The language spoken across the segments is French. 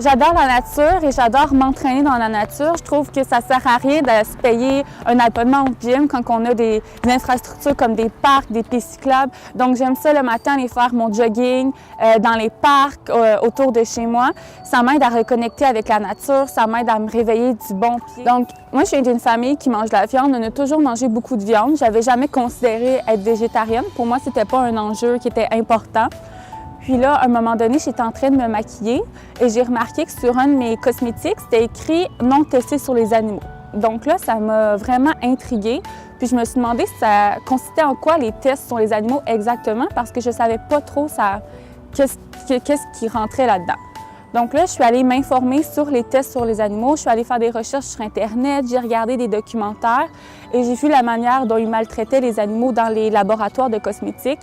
J'adore la nature et j'adore m'entraîner dans la nature. Je trouve que ça sert à rien de se payer un abonnement au gym quand on a des infrastructures comme des parcs, des pistes cyclables. Donc j'aime ça le matin aller faire mon jogging dans les parcs autour de chez moi. Ça m'aide à reconnecter avec la nature, ça m'aide à me réveiller du bon pied. Donc moi je viens d'une famille qui mange de la viande. On a toujours mangé beaucoup de viande. J'avais jamais considéré être végétarienne. Pour moi, c'était pas un enjeu qui était important. Puis là, à un moment donné, j'étais en train de me maquiller et j'ai remarqué que sur un de mes cosmétiques, c'était écrit « non testé sur les animaux ». Donc là, ça m'a vraiment intriguée. Puis je me suis demandé si ça consistait en quoi les tests sur les animaux exactement parce que je ne savais pas trop qu'est-ce qui rentrait là-dedans. Donc là, je suis allée m'informer sur les tests sur les animaux. Je suis allée faire des recherches sur Internet, j'ai regardé des documentaires et j'ai vu la manière dont ils maltraitaient les animaux dans les laboratoires de cosmétiques.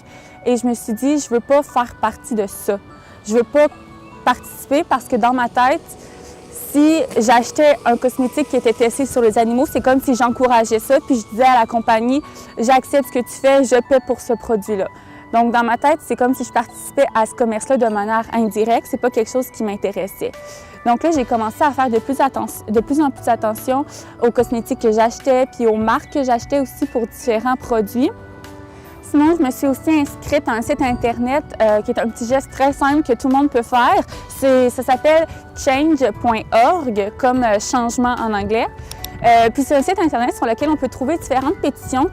Et je me suis dit, je ne veux pas faire partie de ça. Je ne veux pas participer parce que dans ma tête, si j'achetais un cosmétique qui était testé sur les animaux, c'est comme si j'encourageais ça, puis je disais à la compagnie, j'accepte ce que tu fais, je paie pour ce produit-là. Donc, dans ma tête, c'est comme si je participais à ce commerce-là de manière indirecte. C'est pas quelque chose qui m'intéressait. Donc là, j'ai commencé à faire de plus en plus attention aux cosmétiques que j'achetais, puis aux marques que j'achetais aussi pour différents produits. Sinon, je me suis aussi inscrite à un site Internet qui est un petit geste très simple que tout le monde peut faire. Ça s'appelle change.org, comme changement en anglais. Puis c'est un site Internet sur lequel on peut trouver différentes pétitions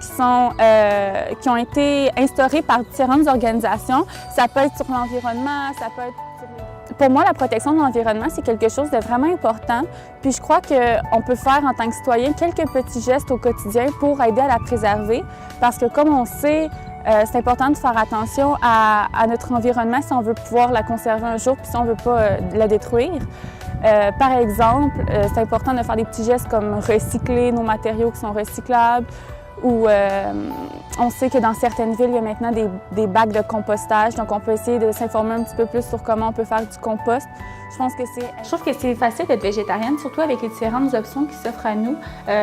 qui ont été instaurées par différentes organisations. Ça peut être sur l'environnement, ça peut être sur... Pour moi, la protection de l'environnement, c'est quelque chose de vraiment important. Puis je crois qu'on peut faire en tant que citoyen quelques petits gestes au quotidien pour aider à la préserver. Parce que comme on sait, c'est important de faire attention à notre environnement si on veut pouvoir la conserver un jour puis si on ne veut pas la détruire. Par exemple, c'est important de faire des petits gestes comme recycler nos matériaux qui sont recyclables ou on sait que dans certaines villes, il y a maintenant des bacs de compostage, donc on peut essayer de s'informer un petit peu plus sur comment on peut faire du compost. Je trouve que c'est facile d'être végétarienne, surtout avec les différentes options qui s'offrent à nous.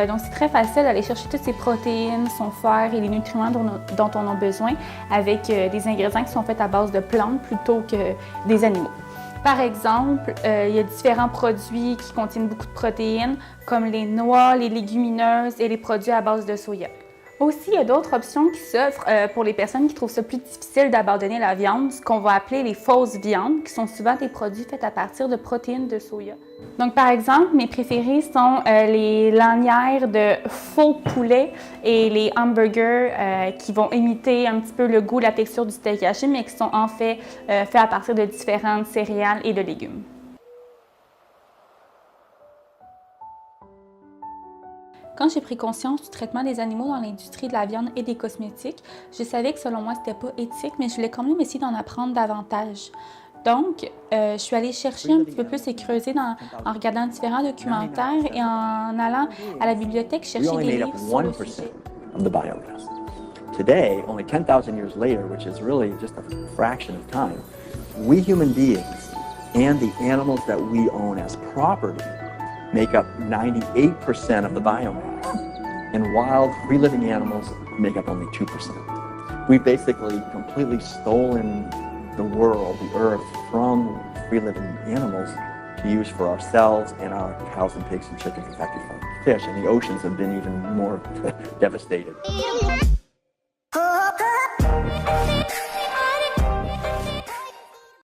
Donc c'est très facile d'aller chercher toutes ces protéines, son fer et les nutriments dont on a besoin avec des ingrédients qui sont faits à base de plantes plutôt que des animaux. Par exemple, il y a différents produits qui contiennent beaucoup de protéines, comme les noix, les légumineuses et les produits à base de soya. Aussi, il y a d'autres options qui s'offrent pour les personnes qui trouvent ça plus difficile d'abandonner la viande, ce qu'on va appeler les fausses viandes, qui sont souvent des produits faits à partir de protéines de soya. Donc, par exemple, mes préférés sont les lanières de faux poulet et les hamburgers qui vont imiter un petit peu le goût, la texture du steak haché, mais qui sont en fait faits à partir de différentes céréales et de légumes. Quand j'ai pris conscience du traitement des animaux dans l'industrie de la viande et des cosmétiques, je savais que selon moi, c'était pas éthique, mais je voulais quand même essayer d'en apprendre davantage. Donc, je suis allée chercher un petit peu plus et creuser en regardant différents documentaires et en allant à la bibliothèque chercher des livres sur le sujet. Today, only 10,000 years later, which is really just a fraction of time, we human beings and the animals that we own as property make up 98% of the biomass, and wild, free-living animals make up only 2%. We've basically completely stolen the world, the earth, from free-living animals to use for ourselves and our cows and pigs and chickens and factory farm fish, and the oceans have been even more devastated.